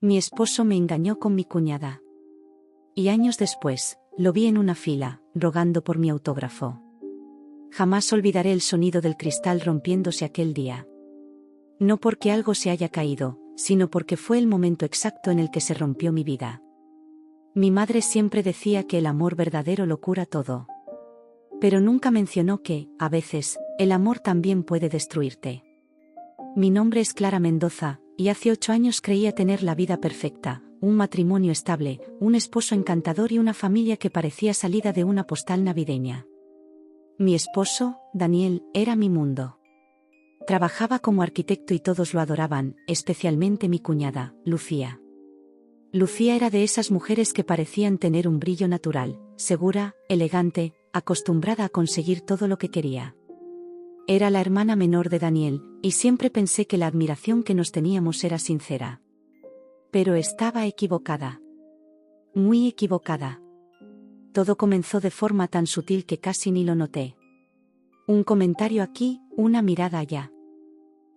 Mi esposo me engañó con mi cuñada. Y años después, lo vi en una fila, rogando por mi autógrafo. Jamás olvidaré el sonido del cristal rompiéndose aquel día. No porque algo se haya caído, sino porque fue el momento exacto en el que se rompió mi vida. Mi madre siempre decía que el amor verdadero lo cura todo. Pero nunca mencionó que, a veces, el amor también puede destruirte. Mi nombre es Clara Mendoza, y hace 8 años creía tener la vida perfecta, un matrimonio estable, un esposo encantador y una familia que parecía salida de una postal navideña. Mi esposo, Daniel, era mi mundo. Trabajaba como arquitecto y todos lo adoraban, especialmente mi cuñada, Lucía. Lucía era de esas mujeres que parecían tener un brillo natural, segura, elegante, acostumbrada a conseguir todo lo que quería. Era la hermana menor de Daniel, y siempre pensé que la admiración que nos teníamos era sincera. Pero estaba equivocada. Muy equivocada. Todo comenzó de forma tan sutil que casi ni lo noté. Un comentario aquí, una mirada allá.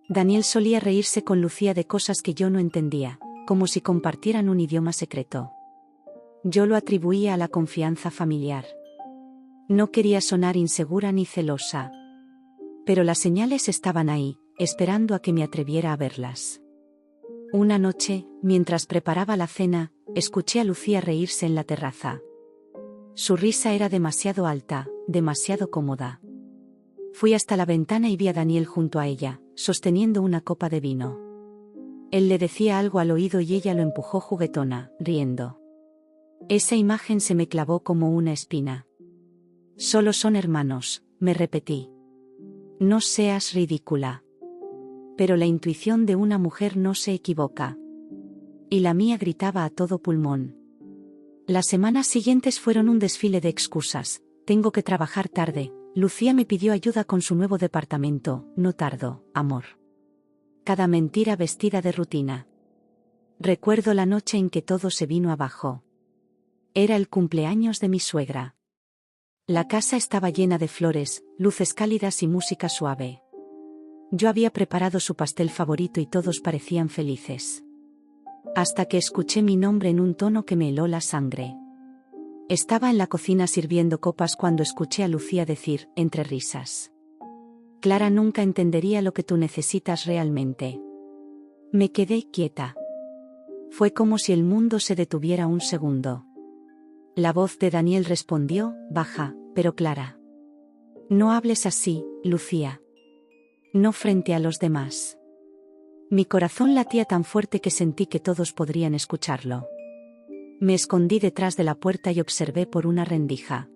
Daniel solía reírse con Lucía de cosas que yo no entendía, como si compartieran un idioma secreto. Yo lo atribuía a la confianza familiar. No quería sonar insegura ni celosa. Pero las señales estaban ahí, esperando a que me atreviera a verlas. Una noche, mientras preparaba la cena, escuché a Lucía reírse en la terraza. Su risa era demasiado alta, demasiado cómoda. Fui hasta la ventana y vi a Daniel junto a ella, sosteniendo una copa de vino. Él le decía algo al oído y ella lo empujó juguetona, riendo. Esa imagen se me clavó como una espina. Solo son hermanos, me repetí. No seas ridícula. Pero la intuición de una mujer no se equivoca. Y la mía gritaba a todo pulmón. Las semanas siguientes fueron un desfile de excusas. Tengo que trabajar tarde. Lucía me pidió ayuda con su nuevo departamento. No tardo, amor. Cada mentira vestida de rutina. Recuerdo la noche en que todo se vino abajo. Era el cumpleaños de mi suegra. La casa estaba llena de flores, luces cálidas y música suave. Yo había preparado su pastel favorito y todos parecían felices. Hasta que escuché mi nombre en un tono que me heló la sangre. Estaba en la cocina sirviendo copas cuando escuché a Lucía decir, entre risas: Clara nunca entendería lo que tú necesitas realmente. Me quedé quieta. Fue como si el mundo se detuviera un segundo. La voz de Daniel respondió, baja, pero clara. No hables así, Lucía. No frente a los demás. Mi corazón latía tan fuerte que sentí que todos podrían escucharlo. Me escondí detrás de la puerta y observé por una rendija.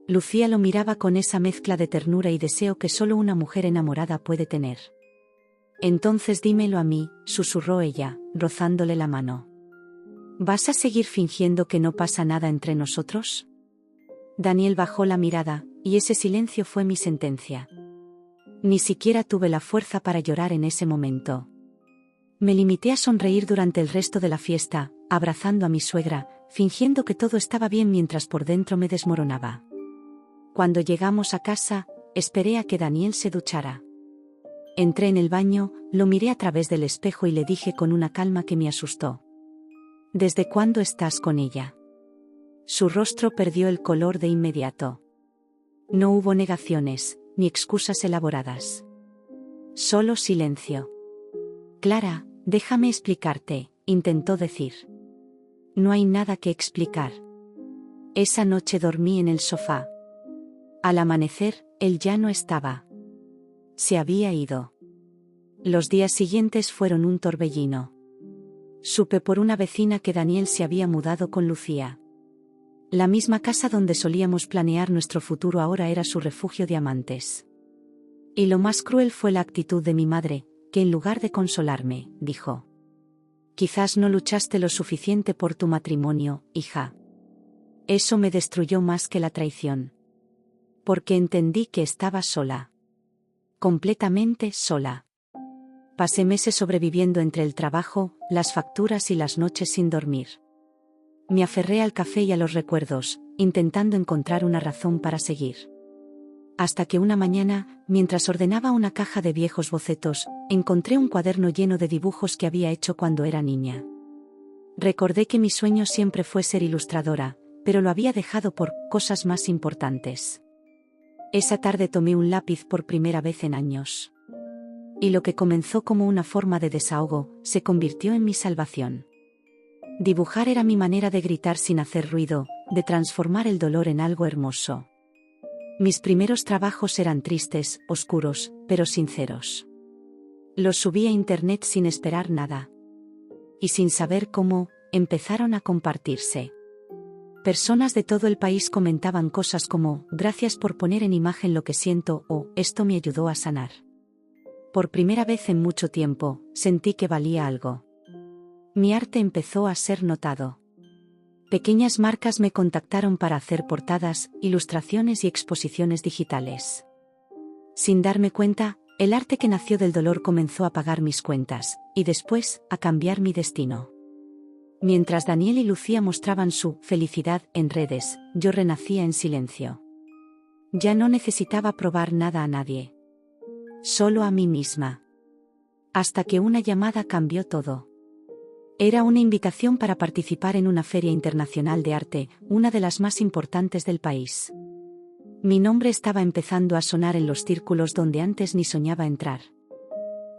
Lucía lo miraba con esa mezcla de ternura y deseo que solo una mujer enamorada puede tener. Entonces dímelo a mí, susurró ella, rozándole la mano. ¿Vas a seguir fingiendo que no pasa nada entre nosotros? Daniel bajó la mirada, y ese silencio fue mi sentencia. Ni siquiera tuve la fuerza para llorar en ese momento. Me limité a sonreír durante el resto de la fiesta, abrazando a mi suegra, fingiendo que todo estaba bien mientras por dentro me desmoronaba. Cuando llegamos a casa, esperé a que Daniel se duchara. Entré en el baño, lo miré a través del espejo y le dije con una calma que me asustó. ¿Desde cuándo estás con ella? Su rostro perdió el color de inmediato. No hubo negaciones, ni excusas elaboradas. Solo silencio. Clara, déjame explicarte, intentó decir. No hay nada que explicar. Esa noche dormí en el sofá. Al amanecer, él ya no estaba. Se había ido. Los días siguientes fueron un torbellino. Supe por una vecina que Daniel se había mudado con Lucía. La misma casa donde solíamos planear nuestro futuro ahora era su refugio de amantes. Y lo más cruel fue la actitud de mi madre, que en lugar de consolarme, dijo: Quizás no luchaste lo suficiente por tu matrimonio, hija. Eso me destruyó más que la traición. Porque entendí que estaba sola. Completamente sola. Pasé meses sobreviviendo entre el trabajo, las facturas y las noches sin dormir. Me aferré al café y a los recuerdos, intentando encontrar una razón para seguir. Hasta que una mañana, mientras ordenaba una caja de viejos bocetos, encontré un cuaderno lleno de dibujos que había hecho cuando era niña. Recordé que mi sueño siempre fue ser ilustradora, pero lo había dejado por cosas más importantes. Esa tarde tomé un lápiz por primera vez en años. Y lo que comenzó como una forma de desahogo, se convirtió en mi salvación. Dibujar era mi manera de gritar sin hacer ruido, de transformar el dolor en algo hermoso. Mis primeros trabajos eran tristes, oscuros, pero sinceros. Los subí a internet sin esperar nada. Y sin saber cómo, empezaron a compartirse. Personas de todo el país comentaban cosas como, gracias por poner en imagen lo que siento, o, esto me ayudó a sanar. Por primera vez en mucho tiempo, sentí que valía algo. Mi arte empezó a ser notado. Pequeñas marcas me contactaron para hacer portadas, ilustraciones y exposiciones digitales. Sin darme cuenta, el arte que nació del dolor comenzó a pagar mis cuentas, y después, a cambiar mi destino. Mientras Daniel y Lucía mostraban su felicidad en redes, yo renacía en silencio. Ya no necesitaba probar nada a nadie. Solo a mí misma. Hasta que una llamada cambió todo. Era una invitación para participar en una feria internacional de arte, una de las más importantes del país. Mi nombre estaba empezando a sonar en los círculos donde antes ni soñaba entrar.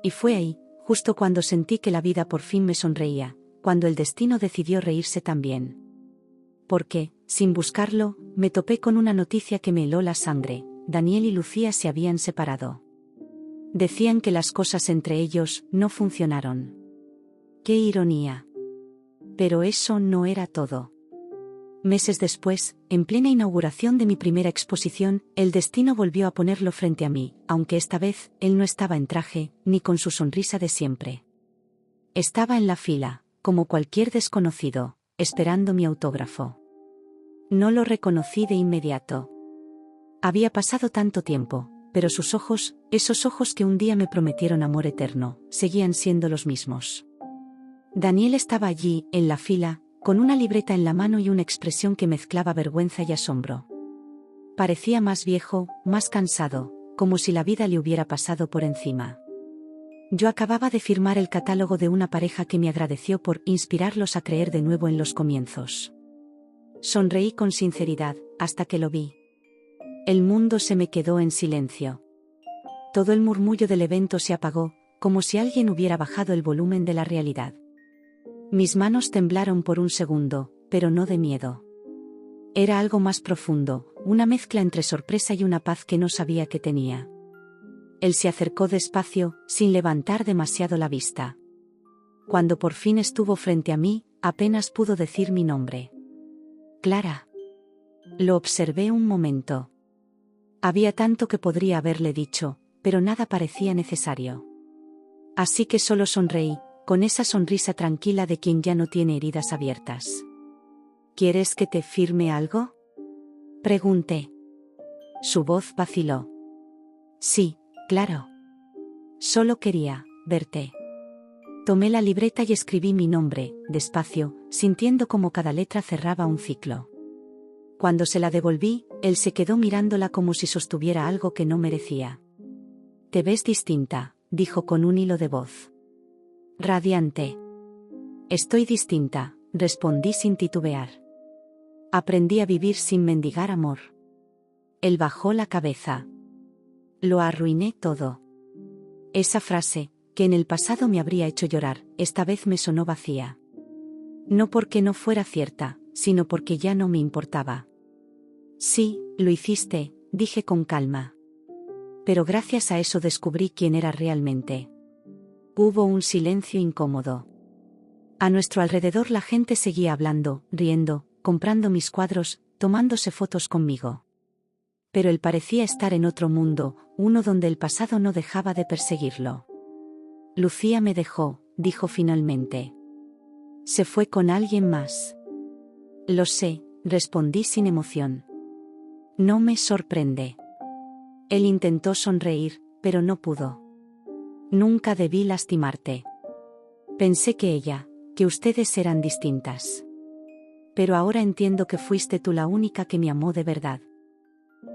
Y fue ahí, justo cuando sentí que la vida por fin me sonreía, cuando el destino decidió reírse también. Porque, sin buscarlo, me topé con una noticia que me heló la sangre: Daniel y Lucía se habían separado. Decían que las cosas entre ellos no funcionaron. ¡Qué ironía! Pero eso no era todo. Meses después, en plena inauguración de mi primera exposición, el destino volvió a ponerlo frente a mí, aunque esta vez, él no estaba en traje, ni con su sonrisa de siempre. Estaba en la fila, como cualquier desconocido, esperando mi autógrafo. No lo reconocí de inmediato. Había pasado tanto tiempo, pero sus ojos, esos ojos que un día me prometieron amor eterno, seguían siendo los mismos. Daniel estaba allí, en la fila, con una libreta en la mano y una expresión que mezclaba vergüenza y asombro. Parecía más viejo, más cansado, como si la vida le hubiera pasado por encima. Yo acababa de firmar el catálogo de una pareja que me agradeció por inspirarlos a creer de nuevo en los comienzos. Sonreí con sinceridad, hasta que lo vi. El mundo se me quedó en silencio. Todo el murmullo del evento se apagó, como si alguien hubiera bajado el volumen de la realidad. Mis manos temblaron por un segundo, pero no de miedo. Era algo más profundo, una mezcla entre sorpresa y una paz que no sabía que tenía. Él se acercó despacio, sin levantar demasiado la vista. Cuando por fin estuvo frente a mí, apenas pudo decir mi nombre. Clara. Lo observé un momento. Había tanto que podría haberle dicho, pero nada parecía necesario. Así que solo sonreí, con esa sonrisa tranquila de quien ya no tiene heridas abiertas. ¿Quieres que te firme algo?, pregunté. Su voz vaciló. Sí, claro. Solo quería verte. Tomé la libreta y escribí mi nombre, despacio, sintiendo como cada letra cerraba un ciclo. Cuando se la devolví, él se quedó mirándola como si sostuviera algo que no merecía. Te ves distinta, dijo con un hilo de voz. Radiante. Estoy distinta, respondí sin titubear. Aprendí a vivir sin mendigar amor. Él bajó la cabeza. Lo arruiné todo. Esa frase, que en el pasado me habría hecho llorar, esta vez me sonó vacía. No porque no fuera cierta, sino porque ya no me importaba. Sí, lo hiciste, dije con calma. Pero gracias a eso descubrí quién era realmente. Hubo un silencio incómodo. A nuestro alrededor la gente seguía hablando, riendo, comprando mis cuadros, tomándose fotos conmigo. Pero él parecía estar en otro mundo, uno donde el pasado no dejaba de perseguirlo. Lucía me dejó, dijo finalmente. Se fue con alguien más. Lo sé, respondí sin emoción. No me sorprende. Él intentó sonreír, pero no pudo. Nunca debí lastimarte. Pensé que ustedes eran distintas. Pero ahora entiendo que fuiste tú la única que me amó de verdad.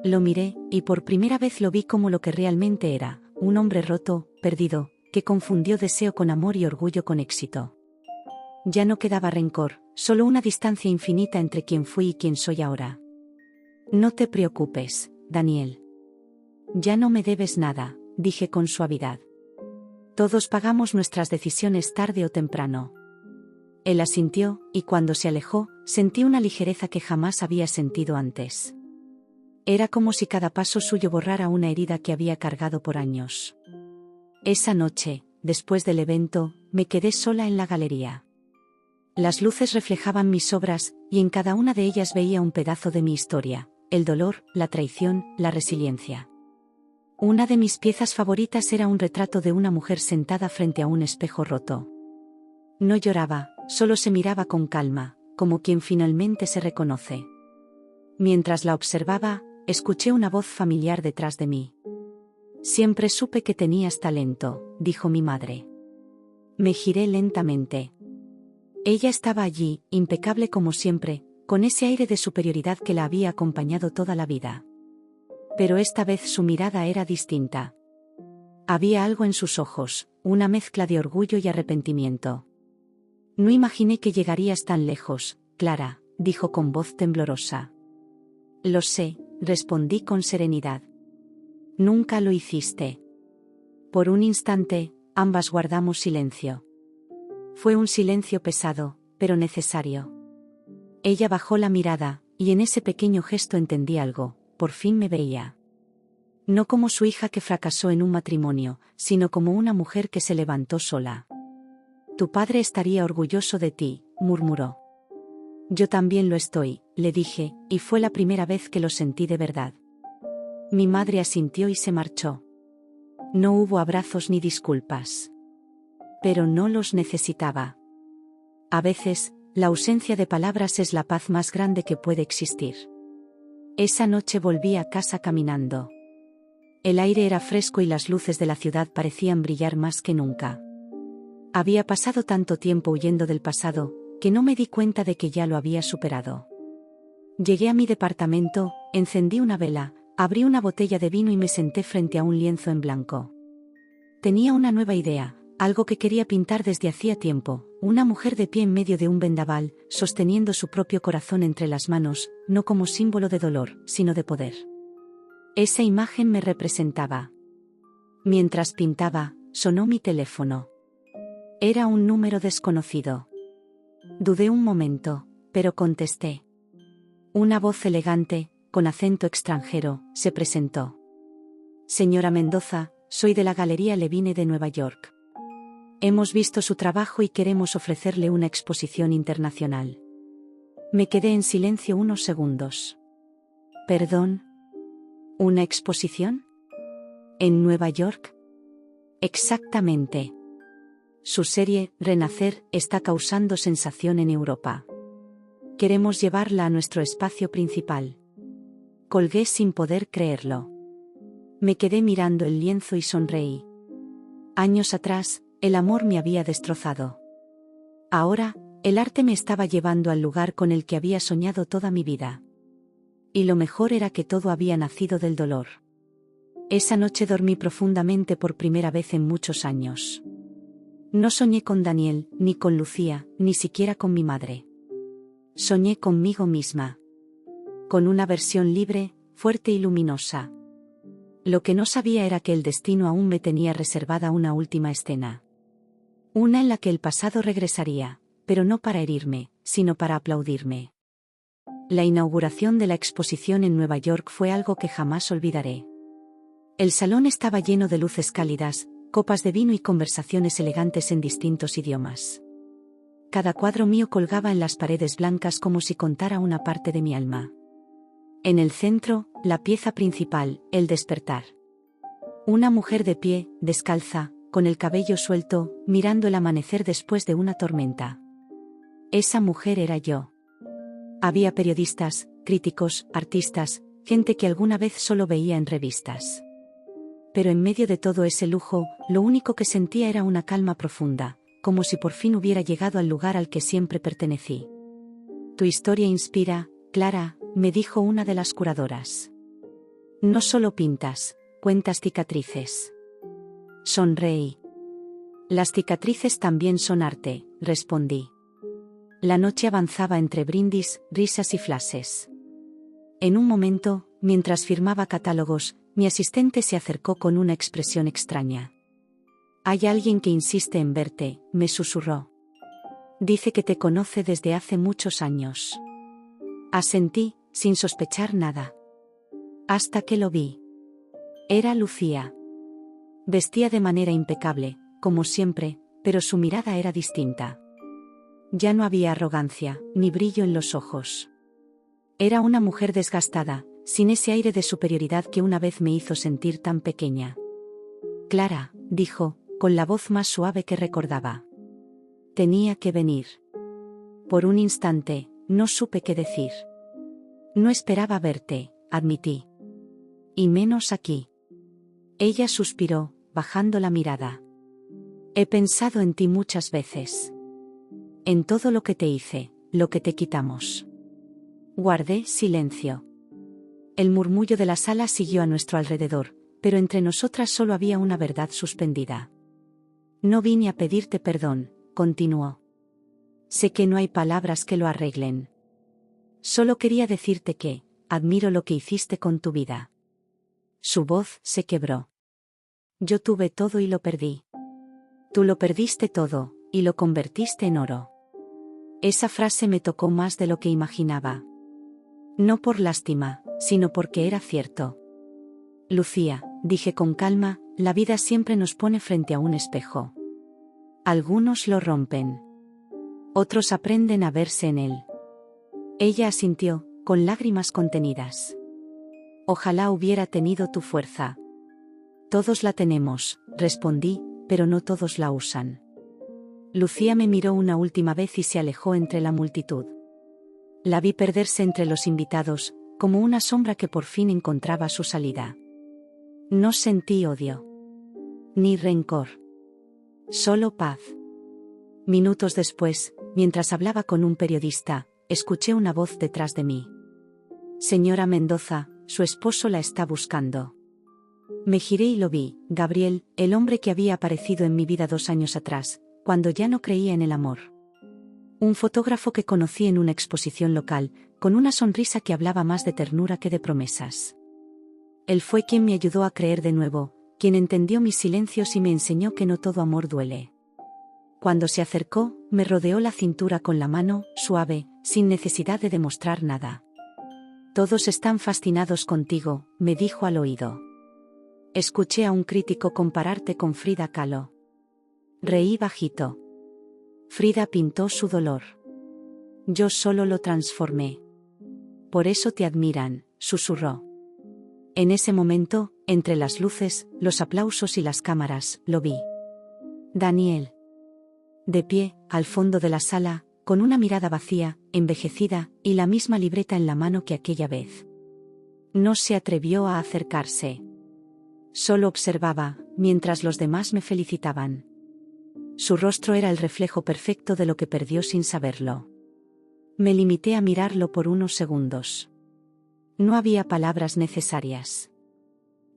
Lo miré, y por primera vez lo vi como lo que realmente era, un hombre roto, perdido, que confundió deseo con amor y orgullo con éxito. Ya no quedaba rencor, solo una distancia infinita entre quien fui y quien soy ahora. No te preocupes, Daniel. Ya no me debes nada, dije con suavidad. Todos pagamos nuestras decisiones tarde o temprano. Él asintió, y cuando se alejó, sentí una ligereza que jamás había sentido antes. Era como si cada paso suyo borrara una herida que había cargado por años. Esa noche, después del evento, me quedé sola en la galería. Las luces reflejaban mis obras, y en cada una de ellas veía un pedazo de mi historia, el dolor, la traición, la resiliencia. Una de mis piezas favoritas era un retrato de una mujer sentada frente a un espejo roto. No lloraba, solo se miraba con calma, como quien finalmente se reconoce. Mientras la observaba, escuché una voz familiar detrás de mí. Siempre supe que tenías talento, dijo mi madre. Me giré lentamente. Ella estaba allí, impecable como siempre, con ese aire de superioridad que la había acompañado toda la vida. Pero esta vez su mirada era distinta. Había algo en sus ojos, una mezcla de orgullo y arrepentimiento. No imaginé que llegarías tan lejos, Clara, dijo con voz temblorosa. Lo sé, respondí con serenidad. Nunca lo hiciste. Por un instante, ambas guardamos silencio. Fue un silencio pesado, pero necesario. Ella bajó la mirada, y en ese pequeño gesto entendí algo, por fin me veía. No como su hija que fracasó en un matrimonio, sino como una mujer que se levantó sola. Tu padre estaría orgulloso de ti, murmuró. Yo también lo estoy, le dije, y fue la primera vez que lo sentí de verdad. Mi madre asintió y se marchó. No hubo abrazos ni disculpas. Pero no los necesitaba. A veces, la ausencia de palabras es la paz más grande que puede existir. Esa noche volví a casa caminando. El aire era fresco y las luces de la ciudad parecían brillar más que nunca. Había pasado tanto tiempo huyendo del pasado, que no me di cuenta de que ya lo había superado. Llegué a mi departamento, encendí una vela, abrí una botella de vino y me senté frente a un lienzo en blanco. Tenía una nueva idea. Algo que quería pintar desde hacía tiempo, una mujer de pie en medio de un vendaval, sosteniendo su propio corazón entre las manos, no como símbolo de dolor, sino de poder. Esa imagen me representaba. Mientras pintaba, sonó mi teléfono. Era un número desconocido. Dudé un momento, pero contesté. Una voz elegante, con acento extranjero, se presentó. Señora Mendoza, soy de la Galería Levine de Nueva York. Hemos visto su trabajo y queremos ofrecerle una exposición internacional. Me quedé en silencio unos segundos. ¿Perdón? ¿Una exposición? ¿En Nueva York? Exactamente. Su serie, Renacer, está causando sensación en Europa. Queremos llevarla a nuestro espacio principal. Colgué sin poder creerlo. Me quedé mirando el lienzo y sonreí. Años atrás, el amor me había destrozado. Ahora, el arte me estaba llevando al lugar con el que había soñado toda mi vida. Y lo mejor era que todo había nacido del dolor. Esa noche dormí profundamente por primera vez en muchos años. No soñé con Daniel, ni con Lucía, ni siquiera con mi madre. Soñé conmigo misma. Con una versión libre, fuerte y luminosa. Lo que no sabía era que el destino aún me tenía reservada una última escena. Una en la que el pasado regresaría, pero no para herirme, sino para aplaudirme. La inauguración de la exposición en Nueva York fue algo que jamás olvidaré. El salón estaba lleno de luces cálidas, copas de vino y conversaciones elegantes en distintos idiomas. Cada cuadro mío colgaba en las paredes blancas como si contara una parte de mi alma. En el centro, la pieza principal, el despertar. Una mujer de pie, descalza, con el cabello suelto, mirando el amanecer después de una tormenta. Esa mujer era yo. Había periodistas, críticos, artistas, gente que alguna vez solo veía en revistas. Pero en medio de todo ese lujo, lo único que sentía era una calma profunda, como si por fin hubiera llegado al lugar al que siempre pertenecí. Tu historia inspira, Clara, me dijo una de las curadoras. No solo pintas, cuentas cicatrices. Sonreí. Las cicatrices también son arte, respondí. La noche avanzaba entre brindis, risas y flashes. En un momento, mientras firmaba catálogos, mi asistente se acercó con una expresión extraña. «Hay alguien que insiste en verte», me susurró. «Dice que te conoce desde hace muchos años». Asentí, sin sospechar nada. Hasta que lo vi. Era Lucía. Vestía de manera impecable, como siempre, pero su mirada era distinta. Ya no había arrogancia, ni brillo en los ojos. Era una mujer desgastada, sin ese aire de superioridad que una vez me hizo sentir tan pequeña. «Clara», dijo, con la voz más suave que recordaba. «Tenía que venir». Por un instante, no supe qué decir. «No esperaba verte», admití. «Y menos aquí». Ella suspiró, bajando la mirada. «He pensado en ti muchas veces. En todo lo que te hice, lo que te quitamos». Guardé silencio. El murmullo de la sala siguió a nuestro alrededor, pero entre nosotras solo había una verdad suspendida. «No vine a pedirte perdón», continuó. «Sé que no hay palabras que lo arreglen. Solo quería decirte que admiro lo que hiciste con tu vida». Su voz se quebró. «Yo tuve todo y lo perdí. Tú lo perdiste todo, y lo convertiste en oro». Esa frase me tocó más de lo que imaginaba. No por lástima, sino porque era cierto. «Lucía», dije con calma, «la vida siempre nos pone frente a un espejo. Algunos lo rompen. Otros aprenden a verse en él». Ella asintió, con lágrimas contenidas. «Ojalá hubiera tenido tu fuerza». «Todos la tenemos», respondí, «pero no todos la usan». Lucía me miró una última vez y se alejó entre la multitud. La vi perderse entre los invitados, como una sombra que por fin encontraba su salida. No sentí odio. Ni rencor. Solo paz. Minutos después, mientras hablaba con un periodista, escuché una voz detrás de mí. «Señora Mendoza, su esposo la está buscando». Me giré y lo vi, Gabriel, el hombre que había aparecido en mi vida 2 años atrás, cuando ya no creía en el amor. Un fotógrafo que conocí en una exposición local, con una sonrisa que hablaba más de ternura que de promesas. Él fue quien me ayudó a creer de nuevo, quien entendió mis silencios y me enseñó que no todo amor duele. Cuando se acercó, me rodeó la cintura con la mano, suave, sin necesidad de demostrar nada. «Todos están fascinados contigo», me dijo al oído. «Escuché a un crítico compararte con Frida Kahlo». Reí bajito. «Frida pintó su dolor. Yo solo lo transformé». «Por eso te admiran», susurró. En ese momento, entre las luces, los aplausos y las cámaras, lo vi. Daniel. De pie, al fondo de la sala, con una mirada vacía, envejecida, y la misma libreta en la mano que aquella vez. No se atrevió a acercarse. Solo observaba, mientras los demás me felicitaban. Su rostro era el reflejo perfecto de lo que perdió sin saberlo. Me limité a mirarlo por unos segundos. No había palabras necesarias.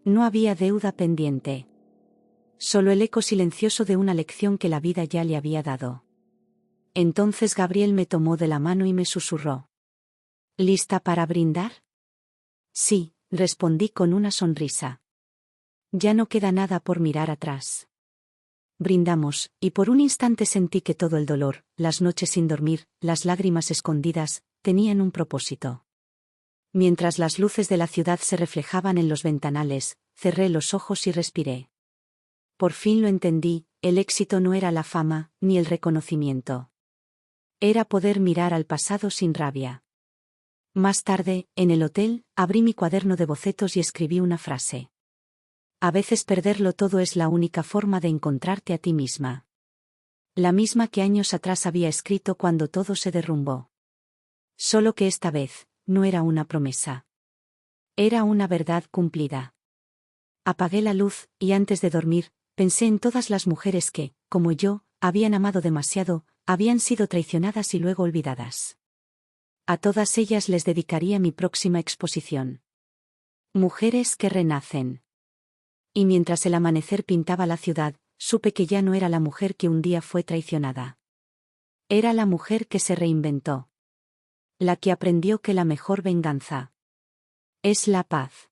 No había deuda pendiente. Solo el eco silencioso de una lección que la vida ya le había dado. Entonces Gabriel me tomó de la mano y me susurró. «¿Lista para brindar?» «Sí», respondí con una sonrisa. «Ya no queda nada por mirar atrás». Brindamos, y por un instante sentí que todo el dolor, las noches sin dormir, las lágrimas escondidas, tenían un propósito. Mientras las luces de la ciudad se reflejaban en los ventanales, cerré los ojos y respiré. Por fin lo entendí, el éxito no era la fama, ni el reconocimiento. Era poder mirar al pasado sin rabia. Más tarde, en el hotel, abrí mi cuaderno de bocetos y escribí una frase. «A veces perderlo todo es la única forma de encontrarte a ti misma». La misma que años atrás había escrito cuando todo se derrumbó. Solo que esta vez, no era una promesa. Era una verdad cumplida. Apagué la luz, y antes de dormir, pensé en todas las mujeres que, como yo, habían amado demasiado, habían sido traicionadas y luego olvidadas. A todas ellas les dedicaría mi próxima exposición. Mujeres que renacen. Y mientras el amanecer pintaba la ciudad, supe que ya no era la mujer que un día fue traicionada. Era la mujer que se reinventó. La que aprendió que la mejor venganza es la paz.